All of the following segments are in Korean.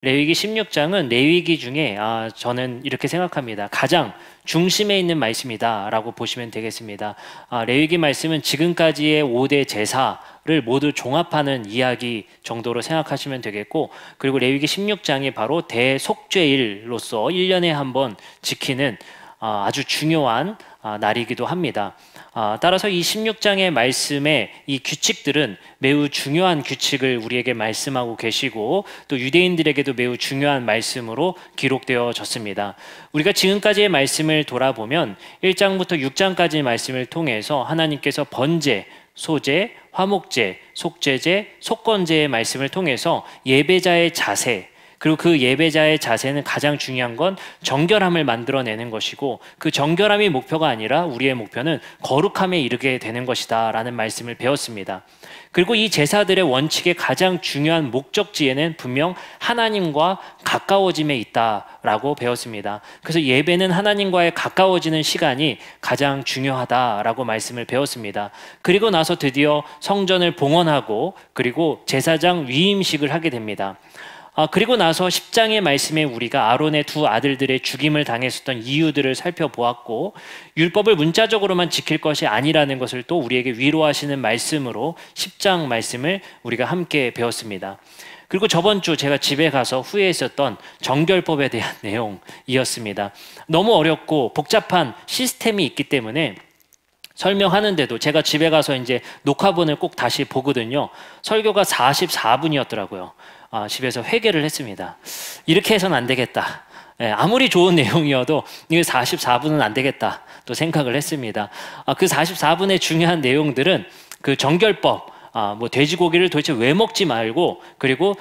레위기 16장은 레위기 중에 저는 이렇게 생각합니다. 가장 중심에 있는 말씀이다라고 보시면 되겠습니다. 레위기 말씀은 지금까지의 5대 제사를 모두 종합하는 이야기 정도로 생각하시면 되겠고, 그리고 레위기 16장이 바로 대속죄일로서 1년에 한 번 지키는 아주 중요한 날이기도 합니다. 따라서 이 16장의 말씀의 이 규칙들은 매우 중요한 규칙을 우리에게 말씀하고 계시고, 또 유대인들에게도 매우 중요한 말씀으로 기록되어졌습니다. 우리가 지금까지의 말씀을 돌아보면 1장부터 6장까지의 말씀을 통해서 하나님께서 번제, 소제, 화목제, 속죄제, 속건제의 말씀을 통해서 예배자의 자세, 그리고 그 예배자의 자세는 가장 중요한 건 정결함을 만들어내는 것이고, 그 정결함이 목표가 아니라 우리의 목표는 거룩함에 이르게 되는 것이다 라는 말씀을 배웠습니다. 그리고 이 제사들의 원칙의 가장 중요한 목적지에는 분명 하나님과 가까워짐에 있다라고 배웠습니다. 그래서 예배는 하나님과의 가까워지는 시간이 가장 중요하다라고 말씀을 배웠습니다. 그리고 나서 드디어 성전을 봉헌하고 그리고 제사장 위임식을 하게 됩니다. 그리고 나서 10장의 말씀에 우리가 아론의 두 아들들의 죽임을 당했었던 이유들을 살펴보았고, 율법을 문자적으로만 지킬 것이 아니라는 것을 또 우리에게 위로하시는 말씀으로 10장 말씀을 우리가 함께 배웠습니다. 그리고 저번 주 제가 집에 가서 후회했었던 정결법에 대한 내용이었습니다. 너무 어렵고 복잡한 시스템이 있기 때문에 설명하는데도 제가 집에 가서 이제 녹화본을 꼭 다시 보거든요. 설교가 44분이었더라고요. 집에서 회개를 했습니다. 이렇게 해서는 안 되겠다. 아무리 좋은 내용이어도 이게 44분은 안 되겠다 또 생각을 했습니다. 그 44분의 중요한 내용들은 그 정결법, 뭐 돼지고기를 도대체 왜 먹지 말고, 그리고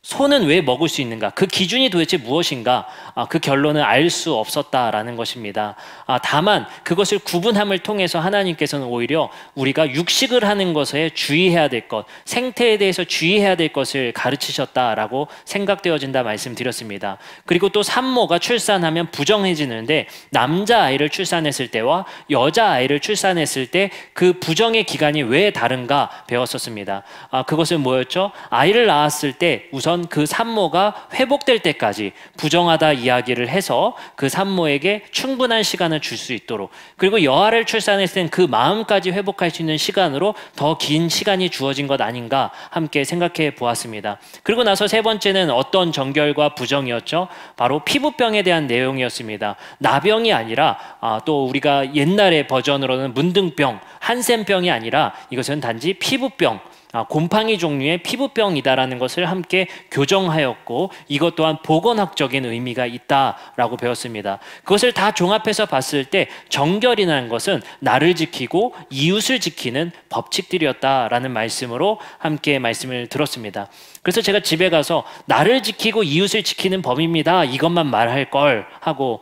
소는 왜 먹을 수 있는가, 그 기준이 도대체 무엇인가, 그 결론은 알 수 없었다라는 것입니다. 다만 그것을 구분함을 통해서 하나님께서는 오히려 우리가 육식을 하는 것에 주의해야 될 것, 생태에 대해서 주의해야 될 것을 가르치셨다라고 생각되어진다 말씀드렸습니다. 그리고 또 산모가 출산하면 부정해지는데, 남자아이를 출산했을 때와 여자아이를 출산했을 때 그 부정의 기간이 왜 다른가 배웠었습니다. 그것은 뭐였죠? 아이를 낳았을 때 우선 그 산모가 회복될 때까지 부정하다 이야기를 해서 그 산모에게 충분한 시간을 줄 수 있도록, 그리고 여아를 출산했을 땐 그 마음까지 회복할 수 있는 시간으로 더 긴 시간이 주어진 것 아닌가 함께 생각해 보았습니다. 그리고 나서 세 번째는 어떤 정결과 부정이었죠? 바로 피부병에 대한 내용이었습니다. 나병이 아니라 또 우리가 옛날의 버전으로는 문둥병, 한센병이 아니라 이것은 단지 피부병, 곰팡이 종류의 피부병이다라는 것을 함께 교정하였고, 이것 또한 보건학적인 의미가 있다라고 배웠습니다. 그것을 다 종합해서 봤을 때 정결이라는 것은 나를 지키고 이웃을 지키는 법칙들이었다라는 말씀으로 함께 말씀을 들었습니다. 그래서 제가 집에 가서 나를 지키고 이웃을 지키는 법입니다, 이것만 말할 걸 하고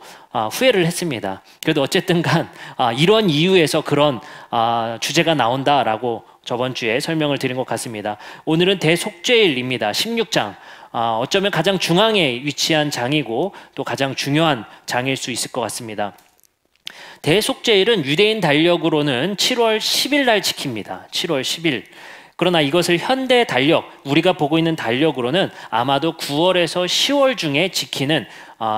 후회를 했습니다. 그래도 어쨌든 간 이런 이유에서 그런 주제가 나온다라고 저번 주에 설명을 드린 것 같습니다. 오늘은 대속죄일입니다. 16장. 어쩌면 가장 중앙에 위치한 장이고 또 가장 중요한 장일 수 있을 것 같습니다. 대속죄일은 유대인 달력으로는 7월 10일 날 지킵니다. 7월 10일. 그러나 이것을 현대 달력, 우리가 보고 있는 달력으로는 아마도 9월에서 10월 중에 지키는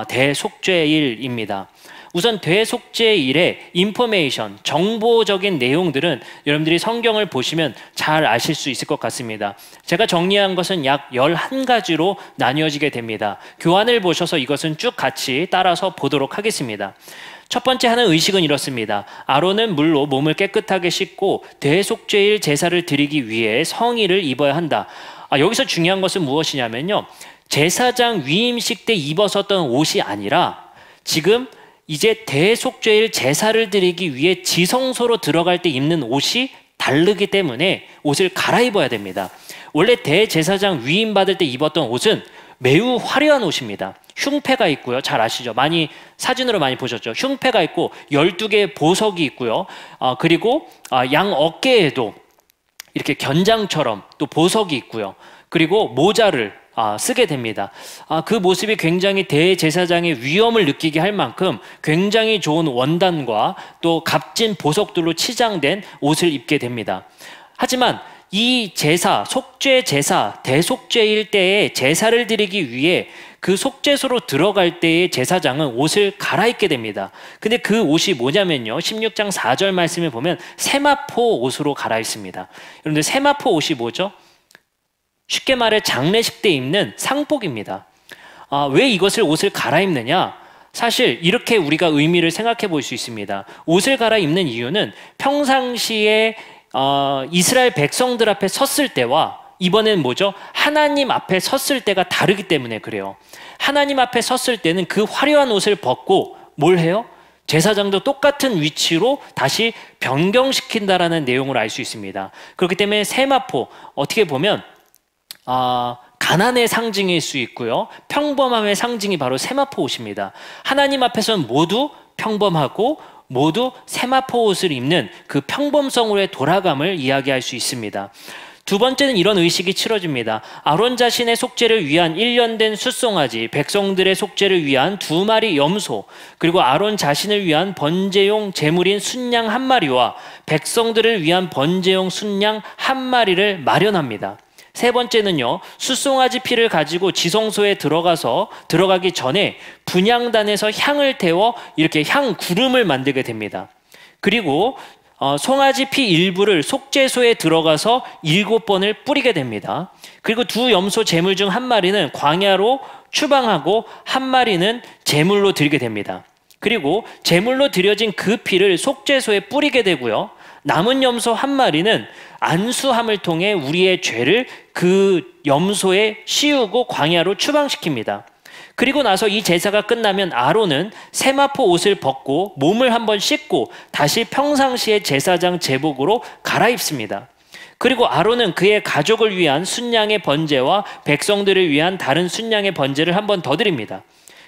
대속죄일입니다. 우선 대속죄일의 인포메이션, 정보적인 내용들은 여러분들이 성경을 보시면 잘 아실 수 있을 것 같습니다. 제가 정리한 것은 약 11가지로 나뉘어지게 됩니다. 교환을 보셔서 이것은 쭉 같이 따라서 보도록 하겠습니다. 첫 번째 하는 의식은 이렇습니다. 아론은 물로 몸을 깨끗하게 씻고 대속죄일 제사를 드리기 위해 성의를 입어야 한다. 여기서 중요한 것은 무엇이냐면요, 제사장 위임식 때 입었었던 옷이 아니라 지금 이제 대속죄일 제사를 드리기 위해 지성소로 들어갈 때 입는 옷이 다르기 때문에 옷을 갈아입어야 됩니다. 원래 대제사장 위임받을 때 입었던 옷은 매우 화려한 옷입니다. 흉패가 있고요. 잘 아시죠? 사진으로 많이 보셨죠? 흉패가 있고 12개의 보석이 있고요. 그리고 양 어깨에도 이렇게 견장처럼 또 보석이 있고요. 그리고 모자를 쓰게 됩니다. 그 모습이 굉장히 대제사장의 위엄을 느끼게 할 만큼 굉장히 좋은 원단과 또 값진 보석들로 치장된 옷을 입게 됩니다. 하지만 이 제사, 속죄 제사, 대속죄일 때에 제사를 드리기 위해 그 속죄소로 들어갈 때의 제사장은 옷을 갈아입게 됩니다. 근데 그 옷이 뭐냐면요, 16장 4절 말씀을 보면 세마포 옷으로 갈아입습니다. 여러분들, 세마포 옷이 뭐죠? 쉽게 말해 장례식 때 입는 상복입니다. 왜 이것을 옷을 갈아입느냐? 사실 이렇게 우리가 의미를 생각해 볼 수 있습니다. 옷을 갈아입는 이유는 평상시에 이스라엘 백성들 앞에 섰을 때와 이번엔 뭐죠? 하나님 앞에 섰을 때가 다르기 때문에 그래요. 하나님 앞에 섰을 때는 그 화려한 옷을 벗고 뭘 해요? 제사장도 똑같은 위치로 다시 변경시킨다라는 내용을 알 수 있습니다. 그렇기 때문에 세마포, 어떻게 보면 가난의 상징일 수 있고요, 평범함의 상징이 바로 세마포 옷입니다. 하나님 앞에서는 모두 평범하고 모두 세마포 옷을 입는 그 평범성으로의 돌아감을 이야기할 수 있습니다. 두 번째는 이런 의식이 치러집니다. 아론 자신의 속죄를 위한 1년 된 숫송아지, 백성들의 속죄를 위한 2마리 염소, 그리고 아론 자신을 위한 번제용 제물인 순양 1마리와 백성들을 위한 번제용 순양 1마리를 마련합니다. 세 번째는요, 숫송아지 피를 가지고 지성소에 들어가기 전에 분향단에서 향을 태워 이렇게 향 구름을 만들게 됩니다. 그리고 송아지 피 일부를 속죄소에 들어가서 7번을 뿌리게 됩니다. 그리고 2 염소 제물 중 1마리는 광야로 추방하고 1마리는 제물로 드리게 됩니다. 그리고 제물로 드려진 그 피를 속죄소에 뿌리게 되고요, 남은 염소 1마리는 안수함을 통해 우리의 죄를 그 염소에 씌우고 광야로 추방시킵니다. 그리고 나서 이 제사가 끝나면 아론은 세마포 옷을 벗고 몸을 한번 씻고 다시 평상시의 제사장 제복으로 갈아입습니다. 그리고 아론은 그의 가족을 위한 순양의 번제와 백성들을 위한 다른 순양의 번제를 한번 더 드립니다.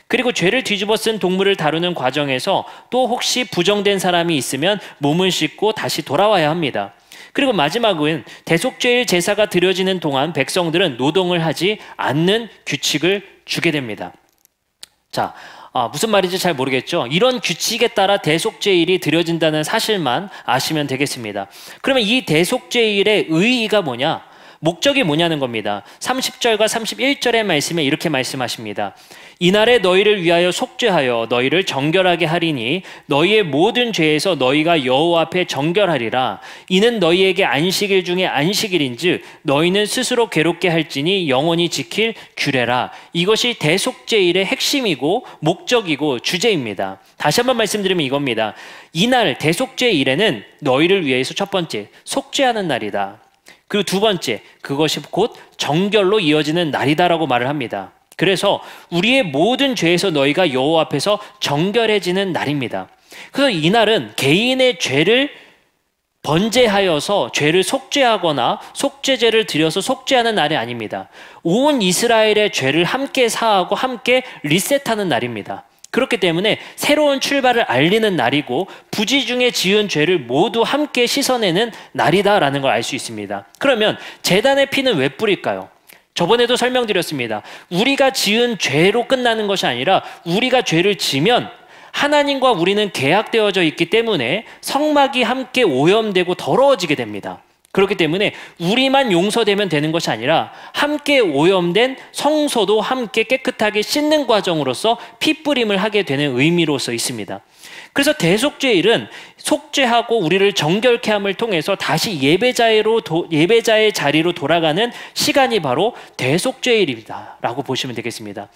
그리고 죄를 뒤집어 쓴 동물을 다루는 과정에서 또 혹시 부정된 사람이 있으면 몸을 씻고 다시 돌아와야 합니다. 그리고 마지막은 대속죄일 제사가 드려지는 동안 백성들은 노동을 하지 않는 규칙을 주게 됩니다. 자, 무슨 말인지 잘 모르겠죠? 이런 규칙에 따라 대속죄일이 드려진다는 사실만 아시면 되겠습니다. 그러면 이 대속죄일의 의의가 뭐냐? 목적이 뭐냐는 겁니다. 30절과 31절의 말씀에 이렇게 말씀하십니다. 이날에 너희를 위하여 속죄하여 너희를 정결하게 하리니 너희의 모든 죄에서 너희가 여호와 앞에 정결하리라. 이는 너희에게 안식일 중에 안식일인즉 너희는 스스로 괴롭게 할지니 영원히 지킬 규례라. 이것이 대속죄일의 핵심이고 목적이고 주제입니다. 다시 한번 말씀드리면 이겁니다. 이날 대속죄일에는 너희를 위해서 첫 번째 속죄하는 날이다. 그리고 두 번째, 그것이 곧 정결로 이어지는 날이다라고 말을 합니다. 그래서 우리의 모든 죄에서 너희가 여호와 앞에서 정결해지는 날입니다. 그래서 이날은 개인의 죄를 번제하여서 죄를 속죄하거나 속죄제를 드려서 속죄하는 날이 아닙니다. 온 이스라엘의 죄를 함께 사하고 함께 리셋하는 날입니다. 그렇기 때문에 새로운 출발을 알리는 날이고 부지 중에 지은 죄를 모두 함께 씻어내는 날이다라는 걸 알 수 있습니다. 그러면 제단의 피는 왜 뿌릴까요? 저번에도 설명드렸습니다. 우리가 지은 죄로 끝나는 것이 아니라 우리가 죄를 지면 하나님과 우리는 계약되어져 있기 때문에 성막이 함께 오염되고 더러워지게 됩니다. 그렇기 때문에 우리만 용서되면 되는 것이 아니라 함께 오염된 성소도 함께 깨끗하게 씻는 과정으로서 피뿌림을 하게 되는 의미로서 있습니다. 그래서 대속죄일은 속죄하고 우리를 정결케 함을 통해서 다시 예배자의 자리로 돌아가는 시간이 바로 대속죄일입니다 라고 보시면 되겠습니다.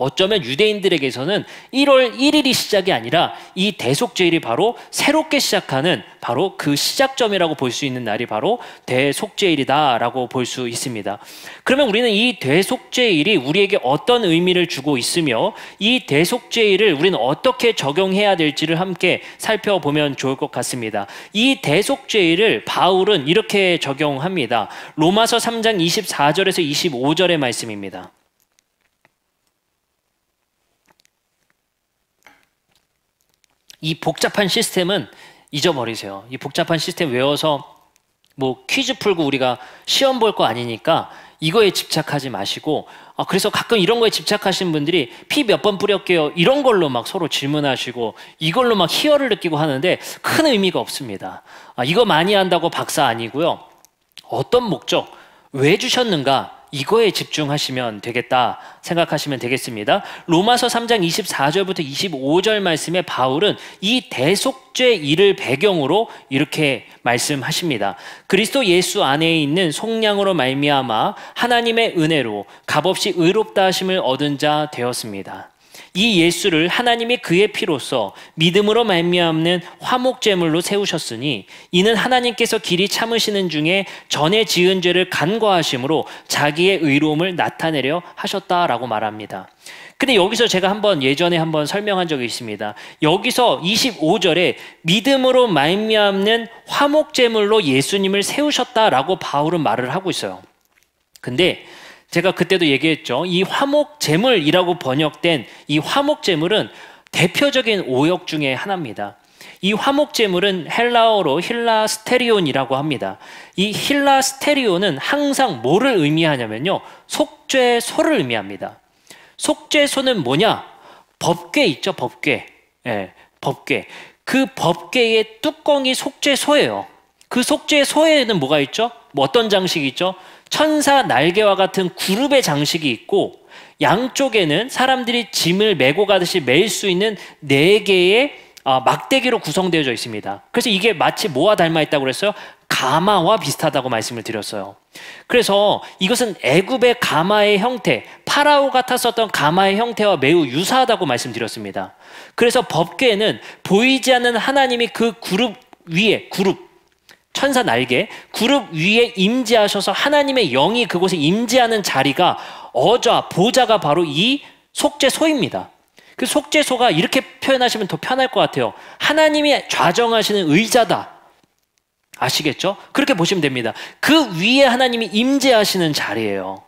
어쩌면 유대인들에게서는 1월 1일이 시작이 아니라 이 대속죄일이 바로 새롭게 시작하는 바로 그 시작점이라고 볼 수 있는 날이 바로 대속죄일이다라고 볼 수 있습니다. 그러면 우리는 이 대속죄일이 우리에게 어떤 의미를 주고 있으며 이 대속죄일을 우리는 어떻게 적용해야 될지를 함께 살펴보면 좋을 것 같습니다. 이 대속죄일을 바울은 이렇게 적용합니다. 로마서 3장 24절에서 25절의 말씀입니다. 이 복잡한 시스템은 잊어버리세요. 이 복잡한 시스템 외워서 뭐 퀴즈 풀고 우리가 시험 볼 거 아니니까 이거에 집착하지 마시고, 그래서 가끔 이런 거에 집착하시는 분들이 피 몇 번 뿌렸게요 이런 걸로 막 서로 질문하시고 이걸로 막 희열을 느끼고 하는데 큰 의미가 없습니다. 이거 많이 한다고 박사 아니고요. 어떤 목적, 왜 주셨는가? 이거에 집중하시면 되겠다 생각하시면 되겠습니다. 로마서 3장 24절부터 25절 말씀에 바울은 이 대속죄 일을 배경으로 이렇게 말씀하십니다. 그리스도 예수 안에 있는 속량으로 말미암아 하나님의 은혜로 값없이 의롭다 하심을 얻은 자 되었습니다. 이 예수를 하나님이 그의 피로써 믿음으로 말미암는 화목제물로 세우셨으니 이는 하나님께서 길이 참으시는 중에 전에 지은 죄를 간과하심으로 자기의 의로움을 나타내려 하셨다라고 말합니다. 근데 여기서 제가 예전에 한번 설명한 적이 있습니다. 여기서 25절에 믿음으로 말미암는 화목제물로 예수님을 세우셨다라고 바울은 말을 하고 있어요. 근데 제가 그때도 얘기했죠. 이 화목제물이라고 번역된 이 화목제물은 대표적인 오역 중에 하나입니다. 이 화목제물은 헬라어로 힐라스테리온이라고 합니다. 이 힐라스테리온은 항상 뭐를 의미하냐면요. 속죄소를 의미합니다. 속죄소는 뭐냐? 법궤 있죠, 법궤. 예, 법궤. 그 법궤의 뚜껑이 속죄소예요. 그 속죄소에는 뭐가 있죠? 뭐 어떤 장식이 있죠? 천사 날개와 같은 구룹의 장식이 있고 양쪽에는 사람들이 짐을 메고 가듯이 멜 수 있는 4개의 막대기로 구성되어져 있습니다. 그래서 이게 마치 뭐와 닮아 있다고 그랬어요? 가마와 비슷하다고 말씀을 드렸어요. 그래서 이것은 애굽의 가마의 형태, 파라오가 탔었던 가마의 형태와 매우 유사하다고 말씀드렸습니다. 그래서 법궤는 보이지 않는 하나님이 그 그룹 위에, 천사 날개, 그룹 위에 임재하셔서 하나님의 영이 그곳에 임재하는 자리가 보좌가 바로 이 속죄소입니다. 그 속죄소가 이렇게 표현하시면 더 편할 것 같아요. 하나님이 좌정하시는 의자다. 아시겠죠? 그렇게 보시면 됩니다. 그 위에 하나님이 임재하시는 자리예요.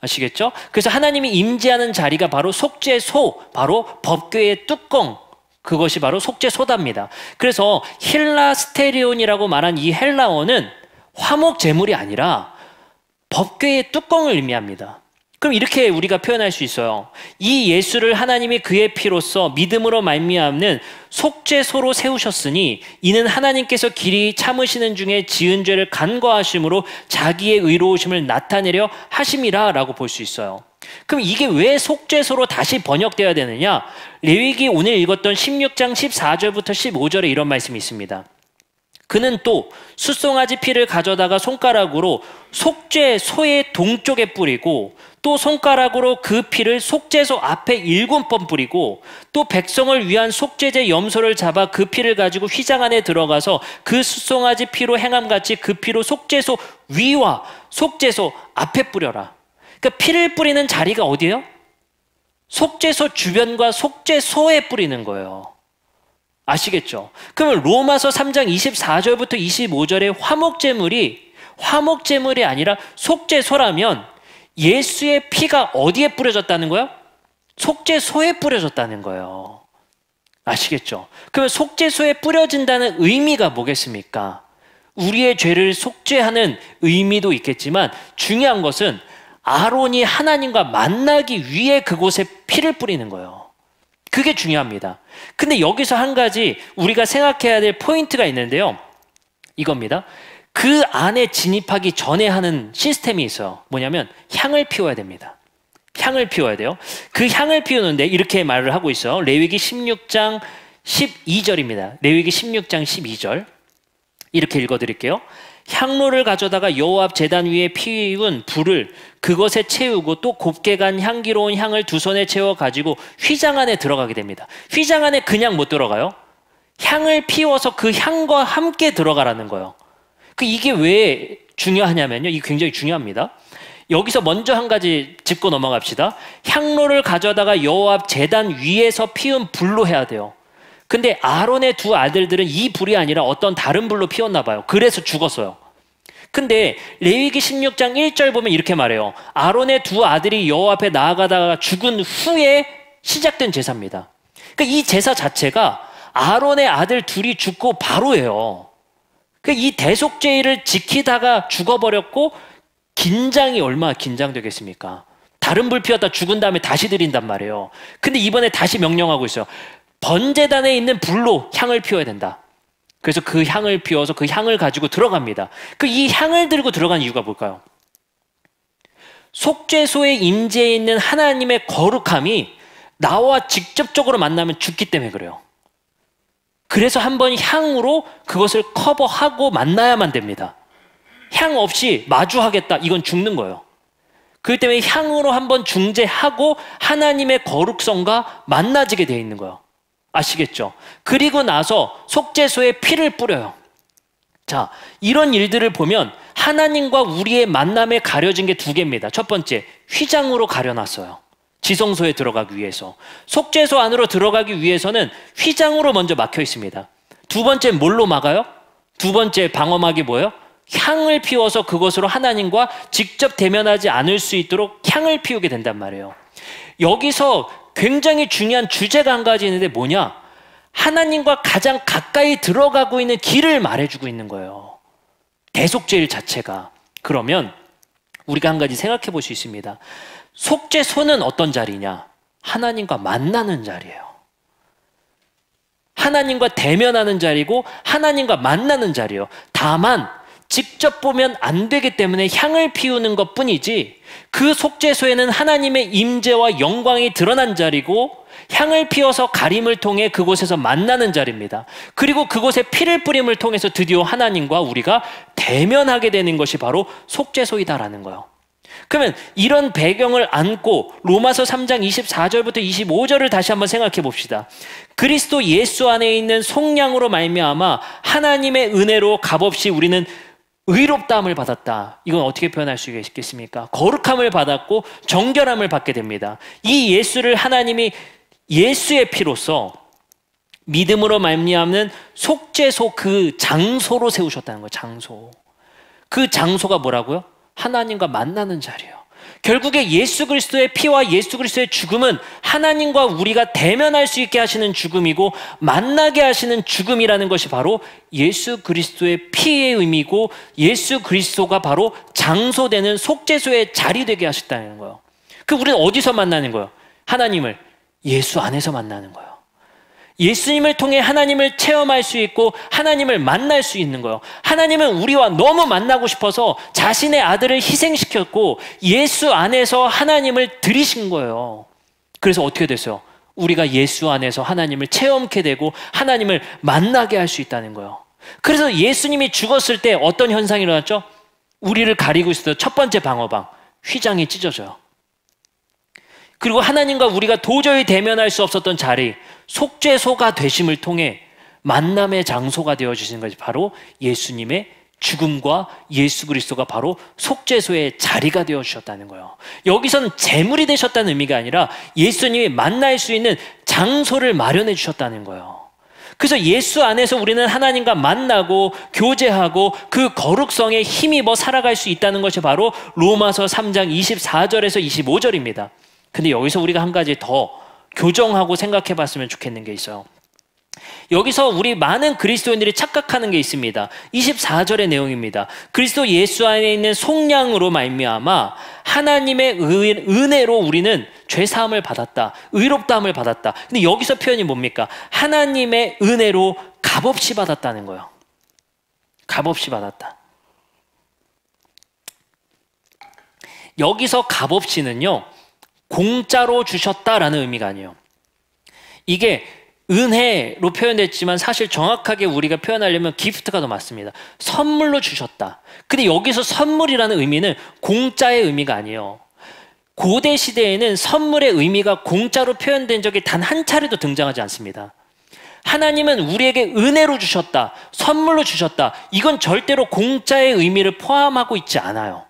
아시겠죠? 그래서 하나님이 임재하는 자리가 바로 속죄소, 바로 법궤의 뚜껑, 그것이 바로 속죄소답니다. 그래서 힐라스테리온이라고 말한 이 헬라어는 화목제물이 아니라 법궤의 뚜껑을 의미합니다. 그럼 이렇게 우리가 표현할 수 있어요. 이 예수를 하나님이 그의 피로써 믿음으로 말미암는 속죄소로 세우셨으니 이는 하나님께서 길이 참으시는 중에 지은 죄를 간과하심으로 자기의 의로우심을 나타내려 하심이라 라고 볼 수 있어요. 그럼 이게 왜 속죄소로 다시 번역되어야 되느냐? 레위기 오늘 읽었던 16장 14절부터 15절에 이런 말씀이 있습니다. 그는 또 숫송아지 피를 가져다가 손가락으로 속죄소의 동쪽에 뿌리고 또 손가락으로 그 피를 속죄소 앞에 7번 뿌리고 또 백성을 위한 속죄제 염소를 잡아 그 피를 가지고 휘장 안에 들어가서 그 숫송아지 피로 행함같이 그 피로 속죄소 위와 속죄소 앞에 뿌려라. 그러니까 피를 뿌리는 자리가 어디예요? 속죄소 주변과 속죄소에 뿌리는 거예요. 아시겠죠? 그러면 로마서 3장 24절부터 25절의 화목제물이 아니라 속죄소라면 예수의 피가 어디에 뿌려졌다는 거예요? 속죄소에 뿌려졌다는 거예요. 아시겠죠? 그러면 속죄소에 뿌려진다는 의미가 뭐겠습니까? 우리의 죄를 속죄하는 의미도 있겠지만 중요한 것은 아론이 하나님과 만나기 위해 그곳에 피를 뿌리는 거예요. 그게 중요합니다. 근데 여기서 한 가지 우리가 생각해야 될 포인트가 있는데요. 이겁니다. 그 안에 진입하기 전에 하는 시스템이 있어요. 뭐냐면 향을 피워야 됩니다. 향을 피워야 돼요. 그 향을 피우는데 이렇게 말을 하고 있어요. 레위기 16장 12절입니다. 레위기 16장 12절 이렇게 읽어드릴게요. 향로를 가져다가 여호와 앞 제단 위에 피운 불을 그것에 채우고 또 곱게 간 향기로운 향을 2손에 채워 가지고 휘장 안에 들어가게 됩니다. 휘장 안에 그냥 못 들어가요. 향을 피워서 그 향과 함께 들어가라는 거예요. 이게 왜 중요하냐면요. 이게 굉장히 중요합니다. 여기서 먼저 한 가지 짚고 넘어갑시다. 향로를 가져다가 여호와 앞 제단 위에서 피운 불로 해야 돼요. 근데 아론의 2 아들들은 이 불이 아니라 어떤 다른 불로 피웠나 봐요. 그래서 죽었어요. 근데 레위기 16장 1절 보면 이렇게 말해요. 아론의 2 아들이 여호와 앞에 나아가다가 죽은 후에 시작된 제사입니다. 그러니까 이 제사 자체가 아론의 아들 2이 죽고 바로예요. 이 대속죄를 지키다가 죽어버렸고 긴장이 얼마나 긴장되겠습니까? 다른 불 피웠다 죽은 다음에 다시 드린단 말이에요. 근데 이번에 다시 명령하고 있어요. 번제단에 있는 불로 향을 피워야 된다. 그래서 그 향을 피워서 그 향을 가지고 들어갑니다. 이 향을 들고 들어간 이유가 뭘까요? 속죄소의 임재에 있는 하나님의 거룩함이 나와 직접적으로 만나면 죽기 때문에 그래요. 그래서 한번 향으로 그것을 커버하고 만나야만 됩니다. 향 없이 마주하겠다, 이건 죽는 거예요. 그렇기 때문에 향으로 한번 중재하고 하나님의 거룩성과 만나지게 되어 있는 거예요. 아시겠죠? 그리고 나서 속죄소에 피를 뿌려요. 자, 이런 일들을 보면 하나님과 우리의 만남에 가려진 게 두 개입니다. 첫 번째, 휘장으로 가려놨어요. 지성소에 들어가기 위해서. 속죄소 안으로 들어가기 위해서는 휘장으로 먼저 막혀 있습니다. 두 번째, 뭘로 막아요? 두 번째 방어막이 뭐예요? 향을 피워서 그것으로 하나님과 직접 대면하지 않을 수 있도록 향을 피우게 된단 말이에요. 여기서 굉장히 중요한 주제가 한 가지 있는데 뭐냐? 하나님과 가장 가까이 들어가고 있는 길을 말해주고 있는 거예요. 대속죄일 자체가. 그러면 우리가 한 가지 생각해 볼 수 있습니다. 속죄소는 어떤 자리냐? 하나님과 만나는 자리예요. 하나님과 대면하는 자리고 하나님과 만나는 자리예요. 다만 직접 보면 안 되기 때문에 향을 피우는 것 뿐이지, 그 속죄소에는 하나님의 임재와 영광이 드러난 자리고 향을 피워서 가림을 통해 그곳에서 만나는 자리입니다. 그리고 그곳에 피를 뿌림을 통해서 드디어 하나님과 우리가 대면하게 되는 것이 바로 속죄소이다라는 거예요. 그러면 이런 배경을 안고 로마서 3장 24절부터 25절을 다시 한번 생각해 봅시다. 그리스도 예수 안에 있는 속량으로 말미암아 하나님의 은혜로 값없이 우리는 의롭다함을 받았다. 이건 어떻게 표현할 수 있겠습니까? 거룩함을 받았고 정결함을 받게 됩니다. 이 예수를 하나님이 예수의 피로써 믿음으로 말미암는 속죄소, 그 장소로 세우셨다는 거예요. 장소. 그 장소가 뭐라고요? 하나님과 만나는 자리예요. 결국에 예수 그리스도의 피와 예수 그리스도의 죽음은 하나님과 우리가 대면할 수 있게 하시는 죽음이고, 만나게 하시는 죽음이라는 것이 바로 예수 그리스도의 피의 의미고, 예수 그리스도가 바로 장소되는 속죄소의 자리 되게 하셨다는 거예요. 우리는 어디서 만나는 거예요? 하나님을 예수 안에서 만나는 거예요. 예수님을 통해 하나님을 체험할 수 있고 하나님을 만날 수 있는 거예요. 하나님은 우리와 너무 만나고 싶어서 자신의 아들을 희생시켰고 예수 안에서 하나님을 드리신 거예요. 그래서 어떻게 됐어요? 우리가 예수 안에서 하나님을 체험케 되고 하나님을 만나게 할 수 있다는 거예요. 그래서 예수님이 죽었을 때 어떤 현상이 일어났죠? 우리를 가리고 있었던 첫 번째 방어방, 휘장이 찢어져요. 그리고 하나님과 우리가 도저히 대면할 수 없었던 자리, 속죄소가 되심을 통해 만남의 장소가 되어주신 것이 바로 예수님의 죽음과 예수 그리스도가 바로 속죄소의 자리가 되어주셨다는 거예요. 여기서는 제물이 되셨다는 의미가 아니라 예수님이 만날 수 있는 장소를 마련해 주셨다는 거예요. 그래서 예수 안에서 우리는 하나님과 만나고 교제하고 그 거룩성에 힘입어 살아갈 수 있다는 것이 바로 로마서 3장 24절에서 25절입니다. 근데 여기서 우리가 한 가지 더 교정하고 생각해 봤으면 좋겠는 게 있어요. 여기서 우리 많은 그리스도인들이 착각하는 게 있습니다. 24절의 내용입니다. 그리스도 예수 안에 있는 속량으로 말미암아 하나님의 은혜로 우리는 죄사함을 받았다, 의롭다함을 받았다. 근데 여기서 표현이 뭡니까? 하나님의 은혜로 값없이 받았다는 거예요. 값없이 받았다. 여기서 값없이는요, 공짜로 주셨다라는 의미가 아니에요. 이게 은혜로 표현됐지만 사실 정확하게 우리가 표현하려면 기프트가 더 맞습니다. 선물로 주셨다. 근데 여기서 선물이라는 의미는 공짜의 의미가 아니에요. 고대 시대에는 선물의 의미가 공짜로 표현된 적이 단 한 차례도 등장하지 않습니다. 하나님은 우리에게 은혜로 주셨다, 선물로 주셨다. 이건 절대로 공짜의 의미를 포함하고 있지 않아요.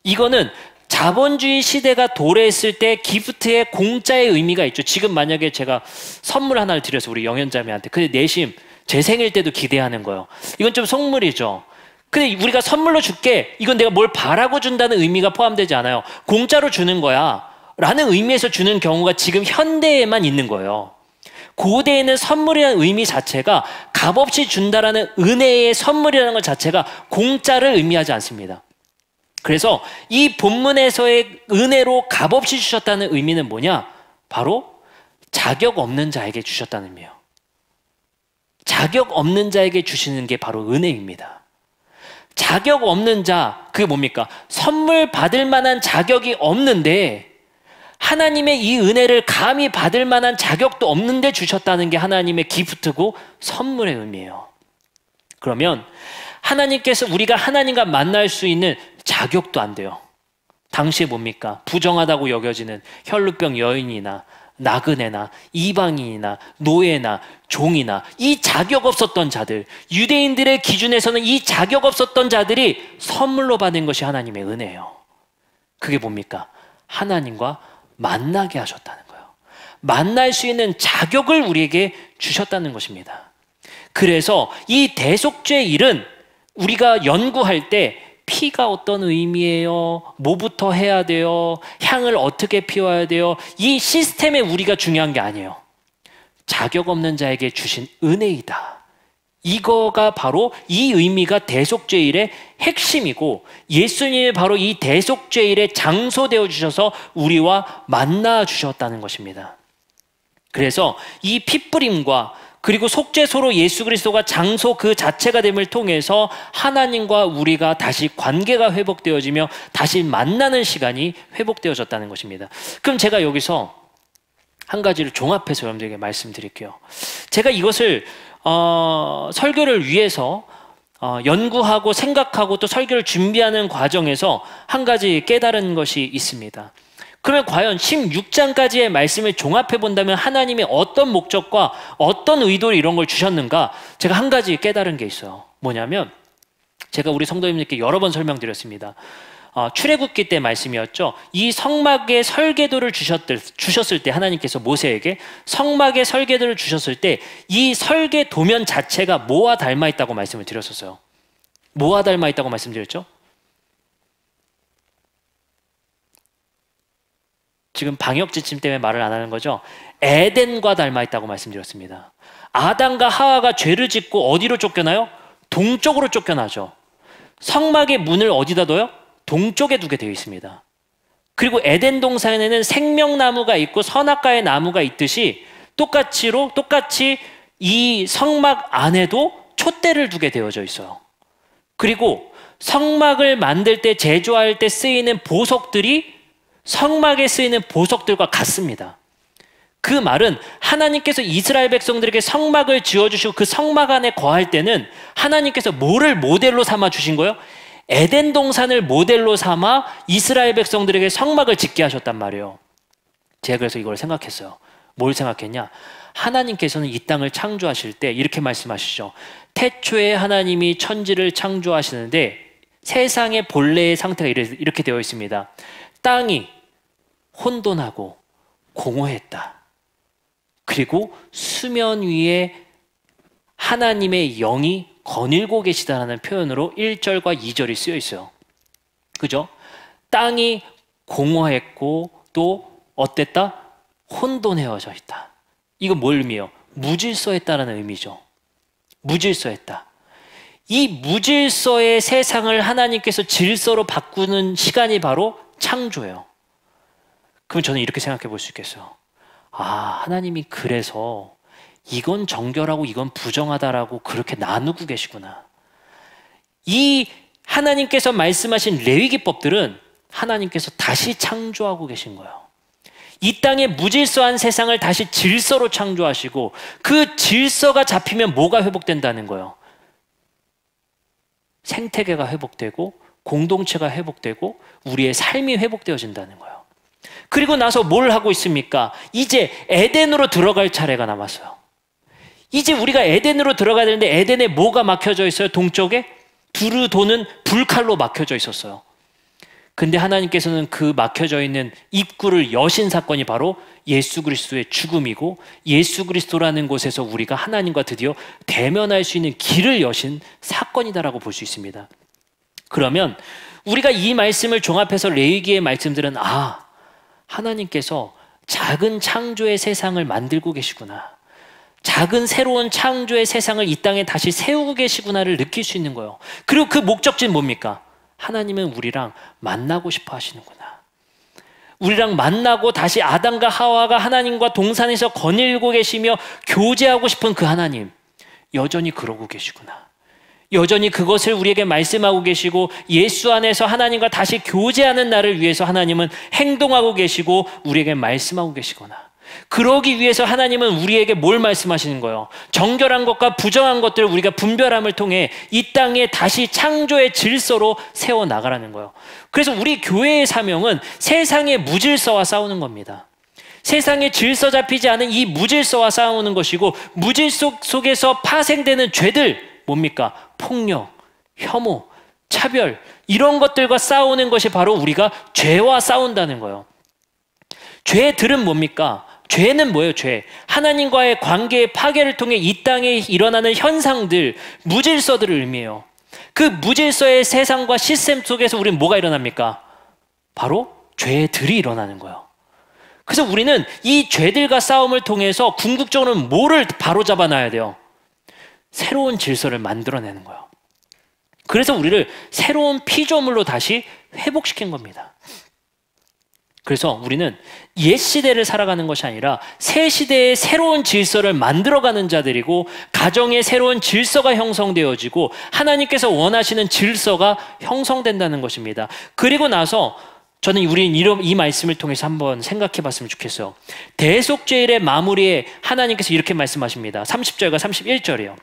이거는 자본주의 시대가 도래했을 때 기프트의 공짜의 의미가 있죠. 지금 만약에 제가 선물 하나를 드려서 우리 영현자매한테, 근데 내심 제 생일 때도 기대하는 거예요. 이건 좀 속물이죠. 근데 우리가 선물로 줄게, 이건 내가 뭘 바라고 준다는 의미가 포함되지 않아요. 공짜로 주는 거야 라는 의미에서 주는 경우가 지금 현대에만 있는 거예요. 고대에는 선물이라는 의미 자체가 값없이 준다라는 은혜의 선물이라는 것 자체가 공짜를 의미하지 않습니다. 그래서 이 본문에서의 은혜로 값없이 주셨다는 의미는 뭐냐? 바로 자격 없는 자에게 주셨다는 의미예요. 자격 없는 자에게 주시는 게 바로 은혜입니다. 자격 없는 자, 그게 뭡니까? 선물 받을 만한 자격이 없는데 하나님의 이 은혜를 감히 받을 만한 자격도 없는데 주셨다는 게 하나님의 기프트고 선물의 의미예요. 그러면 하나님께서 우리가 하나님과 만날 수 있는 자격도 안 돼요. 당시에 뭡니까? 부정하다고 여겨지는 혈루병 여인이나 나그네나 이방인이나 노예나 종이나 이 자격 없었던 자들, 유대인들의 기준에서는 이 자격 없었던 자들이 선물로 받은 것이 하나님의 은혜예요. 그게 뭡니까? 하나님과 만나게 하셨다는 거예요. 만날 수 있는 자격을 우리에게 주셨다는 것입니다. 그래서 이 대속죄의 일은 우리가 연구할 때 피가 어떤 의미예요? 뭐부터 해야 돼요? 향을 어떻게 피워야 돼요? 이 시스템에 우리가 중요한 게 아니에요. 자격 없는 자에게 주신 은혜이다. 이거가 바로 이 의미가 대속죄일의 핵심이고 예수님이 바로 이 대속죄일의 장소되어 주셔서 우리와 만나 주셨다는 것입니다. 그래서 이 핏부림과 그리고 속죄소로 예수 그리스도가 장소 그 자체가 됨을 통해서 하나님과 우리가 다시 관계가 회복되어지며 다시 만나는 시간이 회복되어졌다는 것입니다. 그럼 제가 여기서 한 가지를 종합해서 여러분들에게 말씀드릴게요. 제가 이것을 설교를 위해서 연구하고 생각하고 또 설교를 준비하는 과정에서 한 가지 깨달은 것이 있습니다. 그러면 과연 16장까지의 말씀을 종합해 본다면 하나님의 어떤 목적과 어떤 의도로 이런 걸 주셨는가? 제가 한 가지 깨달은 게 있어요. 뭐냐면 제가 우리 성도님들께 여러 번 설명드렸습니다. 출애굽기 때 말씀이었죠. 이 성막의 설계도를 주셨을 때 하나님께서 모세에게 성막의 설계도를 주셨을 때 이 설계 도면 자체가 뭐와 닮아 있다고 말씀을 드렸었어요. 뭐와 닮아 있다고 말씀드렸죠? 지금 방역 지침 때문에 말을 안 하는 거죠. 에덴과 닮아 있다고 말씀드렸습니다. 아담과 하와가 죄를 짓고 어디로 쫓겨나요? 동쪽으로 쫓겨나죠. 성막의 문을 어디다 둬요? 동쪽에 두게 되어 있습니다. 그리고 에덴 동산에는 생명나무가 있고 선악과의 나무가 있듯이 똑같이 이 성막 안에도 촛대를 두게 되어져 있어요. 그리고 성막을 만들 때 제조할 때 쓰이는 보석들이 성막에 쓰이는 보석들과 같습니다. 그 말은 하나님께서 이스라엘 백성들에게 성막을 지어주시고 그 성막 안에 거할 때는 하나님께서 뭐를 모델로 삼아 주신 거예요? 에덴 동산을 모델로 삼아 이스라엘 백성들에게 성막을 짓게 하셨단 말이에요. 제가 그래서 이걸 생각했어요. 뭘 생각했냐? 하나님께서는 이 땅을 창조하실 때 이렇게 말씀하시죠. 태초에 하나님이 천지를 창조하시는데 세상의 본래의 상태가 이렇게 되어 있습니다. 땅이 혼돈하고 공허했다. 그리고 수면 위에 하나님의 영이 거닐고 계시다는 표현으로 1절과 2절이 쓰여 있어요. 그죠? 땅이 공허했고 또 어땠다? 혼돈해져 있다. 이거 뭘 의미해요? 무질서했다라는 의미죠. 무질서했다. 이 무질서의 세상을 하나님께서 질서로 바꾸는 시간이 바로 창조예요. 그럼 저는 이렇게 생각해 볼 수 있겠어요. 하나님이 그래서 이건 정결하고 이건 부정하다라고 그렇게 나누고 계시구나. 이 하나님께서 말씀하신 레위기법들은 하나님께서 다시 창조하고 계신 거예요. 이 땅의 무질서한 세상을 다시 질서로 창조하시고 그 질서가 잡히면 뭐가 회복된다는 거예요? 생태계가 회복되고 공동체가 회복되고 우리의 삶이 회복되어진다는 거예요. 그리고 나서 뭘 하고 있습니까? 이제 에덴으로 들어갈 차례가 남았어요. 이제 우리가 에덴으로 들어가야 되는데 에덴에 뭐가 막혀져 있어요? 동쪽에? 두루 도는 불칼로 막혀져 있었어요. 근데 하나님께서는 그 막혀져 있는 입구를 여신 사건이 바로 예수 그리스도의 죽음이고 예수 그리스도라는 곳에서 우리가 하나님과 드디어 대면할 수 있는 길을 여신 사건이다라고 볼 수 있습니다. 그러면 우리가 이 말씀을 종합해서 레위기의 말씀들은 하나님께서 작은 창조의 세상을 만들고 계시구나. 작은 새로운 창조의 세상을 이 땅에 다시 세우고 계시구나를 느낄 수 있는 거예요. 그리고 그 목적지는 뭡니까? 하나님은 우리랑 만나고 싶어 하시는구나. 우리랑 만나고 다시 아담과 하와가 하나님과 동산에서 거닐고 계시며 교제하고 싶은 그 하나님. 여전히 그러고 계시구나. 여전히 그것을 우리에게 말씀하고 계시고 예수 안에서 하나님과 다시 교제하는 날을 위해서 하나님은 행동하고 계시고 우리에게 말씀하고 계시구나. 그러기 위해서 하나님은 우리에게 뭘 말씀하시는 거예요? 정결한 것과 부정한 것들을 우리가 분별함을 통해 이 땅에 다시 창조의 질서로 세워나가라는 거예요. 그래서 우리 교회의 사명은 세상의 무질서와 싸우는 겁니다. 세상에 질서 잡히지 않은 이 무질서와 싸우는 것이고, 무질서 속에서 파생되는 죄들, 뭡니까? 폭력, 혐오, 차별, 이런 것들과 싸우는 것이 바로 우리가 죄와 싸운다는 거예요. 죄들은 뭡니까? 죄는 뭐예요? 죄. 하나님과의 관계의 파괴를 통해 이 땅에 일어나는 현상들, 무질서들을 의미해요. 그 무질서의 세상과 시스템 속에서 우리는 뭐가 일어납니까? 바로 죄들이 일어나는 거예요. 그래서 우리는 이 죄들과 싸움을 통해서 궁극적으로는 뭐를 바로잡아 놔야 돼요? 새로운 질서를 만들어내는 거예요. 그래서 우리를 새로운 피조물로 다시 회복시킨 겁니다. 그래서 우리는 옛 시대를 살아가는 것이 아니라 새 시대의 새로운 질서를 만들어가는 자들이고, 가정의 새로운 질서가 형성되어지고 하나님께서 원하시는 질서가 형성된다는 것입니다. 그리고 나서 저는 우리 이 말씀을 통해서 한번 생각해 봤으면 좋겠어요. 대속죄일의 마무리에 하나님께서 이렇게 말씀하십니다. 30절과 31절이요.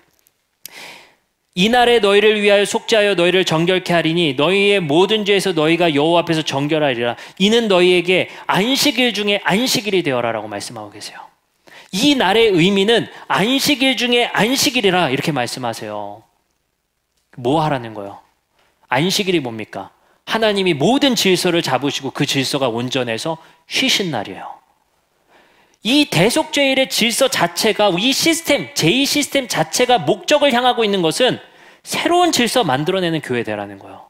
이날에 너희를 위하여 속죄하여 너희를 정결케 하리니 너희의 모든 죄에서 너희가 여호와 앞에서 정결하리라. 이는 너희에게 안식일 중에 안식일이 되어라라고 말씀하고 계세요. 이 날의 의미는 안식일 중에 안식일이라 이렇게 말씀하세요. 뭐 하라는 거예요? 안식일이 뭡니까? 하나님이 모든 질서를 잡으시고 그 질서가 온전해서 쉬신 날이에요. 이 대속죄일의 질서 자체가, 이 시스템, 제2 시스템 자체가 목적을 향하고 있는 것은 새로운 질서 만들어내는 교회되라는 거예요.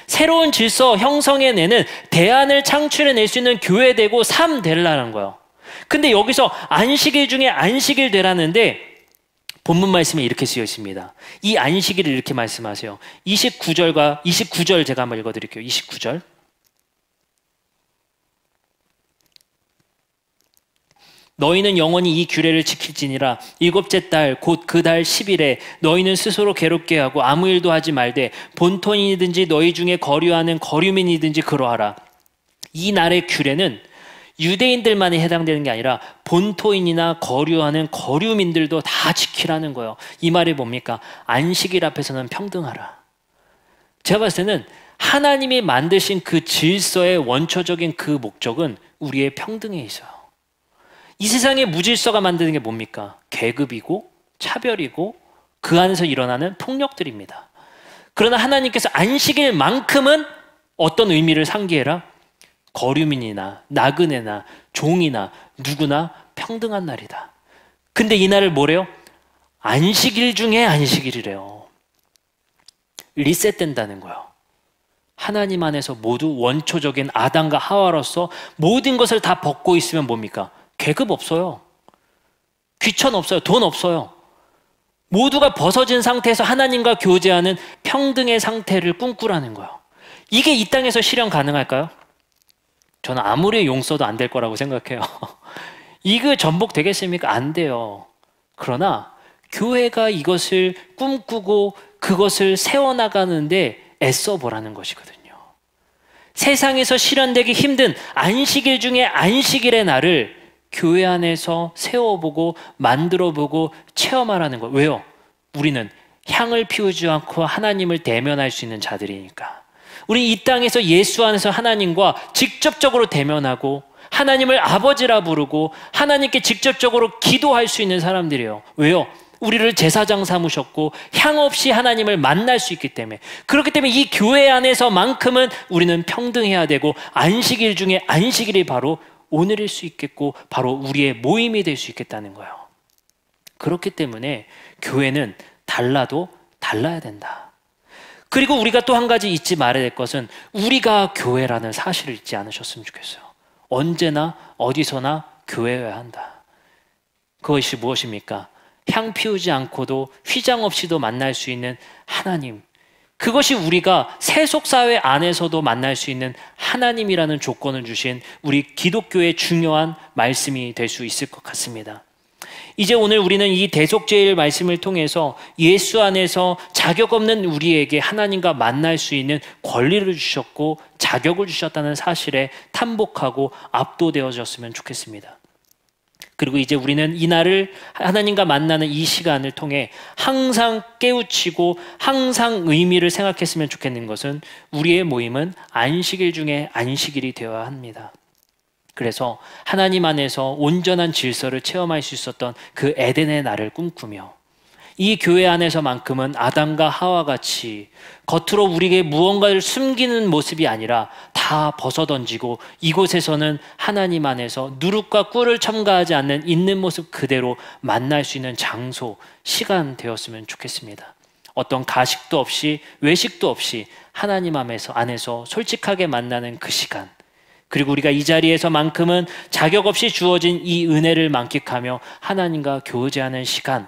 새로운 질서 형성해내는, 대안을 창출해낼 수 있는 교회 되고 삶 되라는 거예요. 근데 여기서 안식일 중에 안식일 되라는데 본문 말씀에 이렇게 쓰여 있습니다. 이 안식일을 이렇게 말씀하세요. 29절 제가 한번 읽어드릴게요. 29절. 너희는 영원히 이 규례를 지킬지니라. 일곱째 달 곧 그 달 10일에 너희는 스스로 괴롭게 하고 아무 일도 하지 말되 본토인이든지 너희 중에 거류하는 거류민이든지 그러하라. 이 날의 규례는 유대인들만이 해당되는 게 아니라 본토인이나 거류하는 거류민들도 다 지키라는 거예요. 이 말이 뭡니까? 안식일 앞에서는 평등하라. 제가 봤을 때는 하나님이 만드신 그 질서의 원초적인 그 목적은 우리의 평등에 있어요. 이 세상의 무질서가 만드는 게 뭡니까? 계급이고 차별이고 그 안에서 일어나는 폭력들입니다. 그러나 하나님께서 안식일만큼은 어떤 의미를 상기해라? 거류민이나 나그네나 종이나 누구나 평등한 날이다. 근데 이 날을 뭐래요? 안식일 중에 안식일이래요. 리셋된다는 거예요. 하나님 안에서 모두 원초적인 아담과 하와로서 모든 것을 다 벗고 있으면 뭡니까? 계급 없어요. 귀천 없어요. 돈 없어요. 모두가 벗어진 상태에서 하나님과 교제하는 평등의 상태를 꿈꾸라는 거예요. 이게 이 땅에서 실현 가능할까요? 저는 아무리 용 써도 안 될 거라고 생각해요. 이거 전복 되겠습니까? 안 돼요. 그러나 교회가 이것을 꿈꾸고 그것을 세워나가는데 애써 보라는 것이거든요. 세상에서 실현되기 힘든 안식일 중에 안식일의 날을 교회 안에서 세워보고 만들어보고 체험하라는 거예요. 왜요? 우리는 향을 피우지 않고 하나님을 대면할 수 있는 자들이니까. 우리 이 땅에서 예수 안에서 하나님과 직접적으로 대면하고 하나님을 아버지라 부르고 하나님께 직접적으로 기도할 수 있는 사람들이에요. 왜요? 우리를 제사장 삼으셨고 향 없이 하나님을 만날 수 있기 때문에. 그렇기 때문에 이 교회 안에서만큼은 우리는 평등해야 되고 안식일 중에 안식일이 바로 오늘일 수 있겠고 바로 우리의 모임이 될 수 있겠다는 거예요. 그렇기 때문에 교회는 달라도 달라야 된다. 그리고 우리가 또 한 가지 잊지 말아야 될 것은 우리가 교회라는 사실을 잊지 않으셨으면 좋겠어요. 언제나 어디서나 교회여야 한다. 그것이 무엇입니까? 향 피우지 않고도 휘장 없이도 만날 수 있는 하나님. 그것이 우리가 세속사회 안에서도 만날 수 있는 하나님이라는 조건을 주신 우리 기독교의 중요한 말씀이 될 수 있을 것 같습니다. 이제 오늘 우리는 이 대속죄의 말씀을 통해서 예수 안에서 자격 없는 우리에게 하나님과 만날 수 있는 권리를 주셨고 자격을 주셨다는 사실에 탐복하고 압도되어졌으면 좋겠습니다. 그리고 이제 우리는 이날을 하나님과 만나는 이 시간을 통해 항상 깨우치고 항상 의미를 생각했으면 좋겠는 것은 우리의 모임은 안식일 중에 안식일이 되어야 합니다. 그래서 하나님 안에서 온전한 질서를 체험할 수 있었던 그 에덴의 날을 꿈꾸며 이 교회 안에서만큼은 아담과 하와 같이 겉으로 우리에게 무언가를 숨기는 모습이 아니라 다 벗어던지고 이곳에서는 하나님 안에서 누룩과 꿀을 첨가하지 않는 있는 모습 그대로 만날 수 있는 장소, 시간 되었으면 좋겠습니다. 어떤 가식도 없이 외식도 없이 하나님 안에서 솔직하게 만나는 그 시간, 그리고 우리가 이 자리에서만큼은 자격 없이 주어진 이 은혜를 만끽하며 하나님과 교제하는 시간,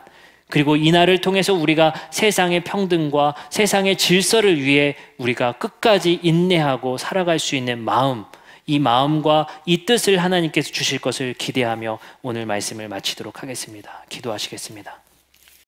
그리고 이 날을 통해서 우리가 세상의 평등과 세상의 질서를 위해 우리가 끝까지 인내하고 살아갈 수 있는 마음, 이 마음과 이 뜻을 하나님께서 주실 것을 기대하며 오늘 말씀을 마치도록 하겠습니다. 기도하시겠습니다.